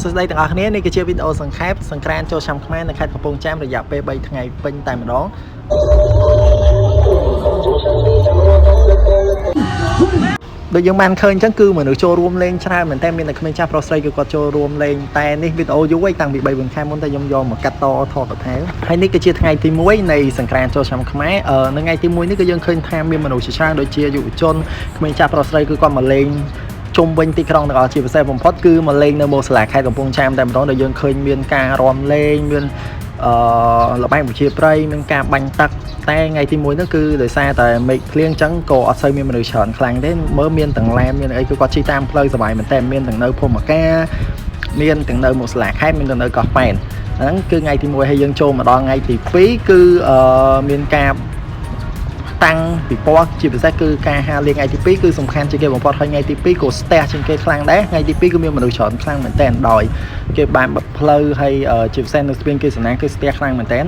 សួស្តីទាំងអស់គ្នានេះគឺជាវីដេអូសង្ខេបសង្ក្រាន្តចូលឆ្នាំខ្មែរនៅខេត្តកំពង់ចាមរយៈពេល3ថ្ងៃពេញតែម្ដងដូចយើងបានឃើញអញ្ចឹងគឺមនុស្សចូលរួមលេងច្រើនមែនតើមានតែក្មេងចាស់ប្រុសស្រីគឺគាត់ចូលរួមលេងតែនេះវីដេអូយូរតាំងពី3-4ខែមុនតែខ្ញុំយកមកកាត់តថតបន្ថែមហើយនេះគឺជាថ្ងៃទី1នៃសង្ក្រាន្តចូលឆ្នាំខ្មែរនៅថ្ងៃទី1នេះគឺយើងឃើញថាមានមនុស្សជាច្រើនដូចជាយុវជនក្មេងចាស់ប្រុសស្រីគឺគាត់មកលេងជុំវិញទីក្រុងទាំងអស់ជាពិសេសបំផុតគឺមកលេងនៅម៉ូសាឡាខេត្តកំពង់ចាមតែម្ដងដែលយើងឃើញមានការរាំលេងមានល្បែងប្រជាប្រិយមានការបាញ់ទឹកតែថ្ងៃទី1ហ្នឹងគឺដោយសារតែមេឃភ្លៀងអញ្ចឹងក៏អត់សូវមានមនុស្សច្រើនខ្លាំងទេមើលមានទាំងឡានមានអីគឺគាត់ជិះតាមផ្លូវសប្បាយមែនតើមានទាំងនៅភូមិការមានទាំងនៅម៉ូសាឡាខេត្តមានទាំងនៅកោះប៉ែនហ្នឹងគឺថ្ងៃទី1ហើយយើងចូលមកដល់ថ្ងៃទី2គឺមានការតាំងពិព័រណ៍ជាពិសេសគឺការហាលេងថ្ងៃទី2គឺសំខាន់ជាងគេបំផុតហើយថ្ងៃទី2ក៏ស្ទះជាងគេខ្លាំងដែរថ្ងៃទី2គឺមានមនុស្សច្រើនខ្លាំងមែនតើដោយគេបានបិទផ្លូវហើយជាពិសេសនៅស្ពានគេសនាគឺស្ទះខ្លាំងមែនតើ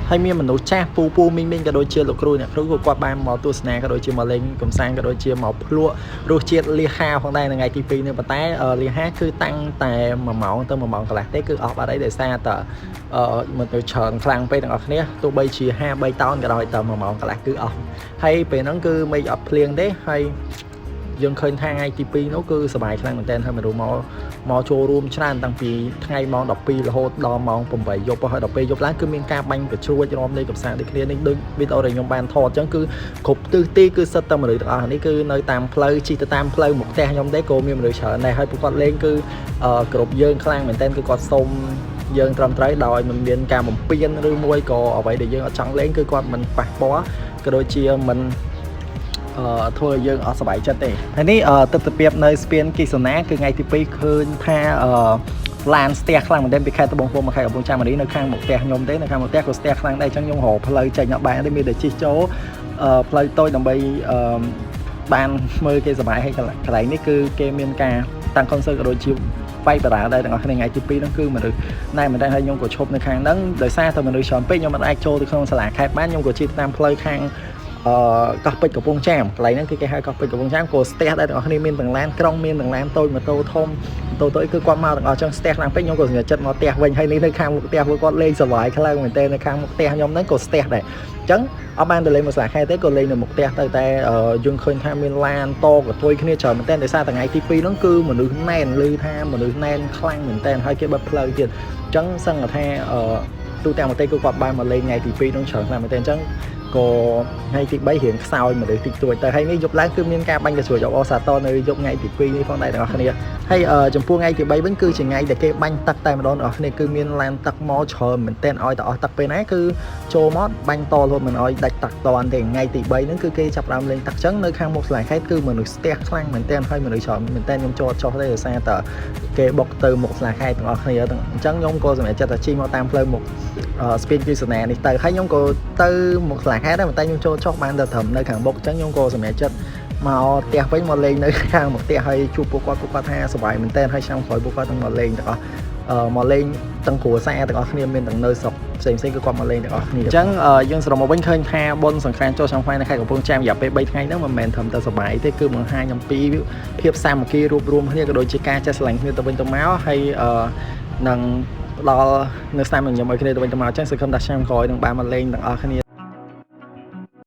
ហើយមានមនុស្សចាស់ពូមីងក៏ដូចជាលោកគ្រូអ្នកគ្រូក៏គាត់បានមកទស្សនាក៏ដូចជាមកលេងកំសាន្តក៏ដូចជាមកភ្លក់រសជាតិលៀហាផងដែរនៅថ្ងៃទី2នេះប៉ុន្តែលៀហាគឺតាំងតែ1ម៉ោងទៅ1ម៉ោងកន្លះទេគឺអស់បាត់អីដោយសារតែមកទៅច្រើនខ្លាំងពេកទាំងអស់គ្នាទោះបីជា53តោនក៏ដោយតែ1ម៉ោងកន្លះគឺអស់ហើយពេលហ្នឹងគឺមេឃអត់ភ្លៀងទេហើយយើងឃើញថាថ្ងៃទី2នោះគឺសប្បាយខ្លាំងមែនទែនហើយមនុស្សមកចូលរួមច្រើនតាំងពីថ្ងៃម៉ោង12រហូតដល់ម៉ោង8យប់ហើយដល់ពេលយប់ឡើងគឺមានការបាញ់កញ្ជ្រួចរំលេងកំសាន្តដូចគ្នានេះដូចវីដេអូដែលខ្ញុំបានថតអញ្ចឹងគឺគ្រប់ទិសទីគឺសិតតែមនុស្សទាំងអស់នេះគឺនៅតាមផ្លូវជិះទៅតាមផ្លូវមកផ្ទះខ្ញុំទេក៏មានមនុស្សច្រើនដែរហើយពួកគាត់លេងគឺគ្រប់យើងខ្លាំងមែនទែនគឺគាត់សុំយើងត្រឹមត្រូវដោយមិនមានការបំពេញឬមួយក៏អ្វីដែលយើងអត់ចង់លេងគឺគាត់មិនប៉ះពាល់ក៏ដូចជាមិនធ្វើឲ្យយើងអត់សប្បាយចិត្តទេហើយនេះទិដ្ឋភាពនៅស្ពានគិសនាគឺថ្ងៃទី2ឃើញថាឡានស្ទះខ្លាំងមែនទែនពីខេត្តត្បូងឃ្មុំមកខេត្តកំពង់ចាមនៅខាងមុខផ្ទះខ្ញុំទេនៅខាងមុខផ្ទះក៏ស្ទះខ្លាំងដែរអញ្ចឹងខ្ញុំរកផ្លូវចេញអត់បានទេមានតែជិះចូលផ្លូវតូចដើម្បីបានមើលគេសប្បាយហើយកន្លែងនេះគឺគេមានការតាំងកុនសឺតក៏ដូចជាបាយបារាដែរទាំងអស់គ្នាថ្ងៃទី2ហ្នឹងគឺមនុស្សណែមែនតើហើយខ្ញុំក៏ឈប់នៅខាងហ្នឹងដោយសារតែមនុស្សច្រើនពេកខ្ញុំមិនអាចចូលទៅក្នុងសាលាខេត្តបានខ្ញុំក៏ជិះតាមផ្លូវខាងកោះពេជ្រកំពង់ចាមកន្លែងហ្នឹងគឺគេហៅកោះពេជ្រកំពង់ចាមក៏ស្ទះដែរទាំងអស់គ្នាមានទាំងឡានក្រុងមានទាំងឡានតូចម៉ូតូធំម៉ូតូតូចគឺគាត់មកទាំងអស់ចឹងស្ទះខ្លាំងពេកខ្ញុំក៏សម្រេចចិត្តមកផ្ទះវិញហើយនេះនៅខាងមុខផ្ទះពួកគាត់លេងសប្បាយខ្លាំងមែនតើនៅខាងមុខផ្ទះខ្ញុំហ្នឹងក៏ស្ទះដែរអញ្ចឹងអត់បានទៅលេងមួយសាលាខេត្តទេក៏លេងនៅមុខផ្ទះទៅតែយើងឃើញថាមានឡានតកទួយគ្នាច្រើនមែនតើដោយសារថ្ងៃទី2ហ្នឹងគឺមនុស្សណែនឮថាមនុស្សណែនខ្លាំងមែនតើហើយគេបិទផ្លូវទៀតអញ្ចឹងសឹងថាទូទាំងប្រទេសគឺគាត់បានមកលេងថ្ងៃទី2ហ្នឹងច្រើនខ្លាំងមែនតើអញ្ចឹងក៏ថ្ងៃទី3រៀងខ្សោយមនុស្សតិចតួចទៅហើយនេះយប់ឡើងគឺមានការបាញ់កញ្ជ្រួចអបអរសាទរនៅយប់ថ្ងៃទី2នេះផងដែរទាំងអស់គ្នាហើយចំពោះថ្ងៃទី3វិញគឺជាថ្ងៃដែលគេបាញ់ទឹកតែម្ដងទាំងអស់គ្នាគឺមានឡានទឹកមកច្រើនមែនទែនឲ្យតែអស់ទឹកពេលណាគឺចូលមកបាញ់តរហូតមិនឲ្យដាច់ទឹកតន់ទេថ្ងៃទី3ហ្នឹងគឺគេចាប់ដើមលេងទឹកចឹងនៅខាងមុខសាលាខេត្តគឺមនុស្សស្ទះខ្លាំងមែនទែនហើយមនុស្សច្រើនមែនទែនខ្ញុំចោតចុះទេដោយសារតែគេបុកទៅមុខសាលាខេត្តទាំងអស់គ្នាអញ្ចឹងខ្ញុំក៏សម្រេចចិត្តថាជិះមកតាមផ្លូវមុខស្ពានគិសនានេះទៅហើយខ្ញុំក៏ទៅមុខសាលាខេត្តដែរតែខ្ញុំចូលចុះបានតែត្រឹមនៅខាងមុខអញ្ចឹងខ្ញុំក៏សម្រេចចិត្តមកផ្ទះវិញមកលេងនៅខាងមុខផ្ទះហើយជួបពួកគាត់ថាសប្បាយមែនតើហើយឆ្នាំក្រោយពួកគាត់នឹងមកលេងទាំងអស់មកលេងទាំងគ្រួសារទាំងអស់គ្នាមានទាំងនៅស្រុកផ្សេងគឺគាត់មកលេងទាំងអស់គ្នាអញ្ចឹងយើងសរុបមកវិញឃើញថាបុណ្យសង្ក្រាន្តចូលឆ្នាំខ្មែរនៅខេត្តកំពង់ចាមរយៈពេល3ថ្ងៃហ្នឹងមិនមែនត្រឹមតែសប្បាយទេគឺបង្ហាញអំពីភាពសាមគ្គីរួបរวมគ្នាក៏ដូចជាការចេះស្រឡាញ់គ្នាទៅវិញទៅមកហើយនឹងដល់នៅស្នាមញញឹមឲ្យគ្នាទៅវិញទៅមកអញ្ចឹងសង្ឃឹមថាឆ្នាំក្រោយនឹងបានមកលេងទាំងអស់គ្នា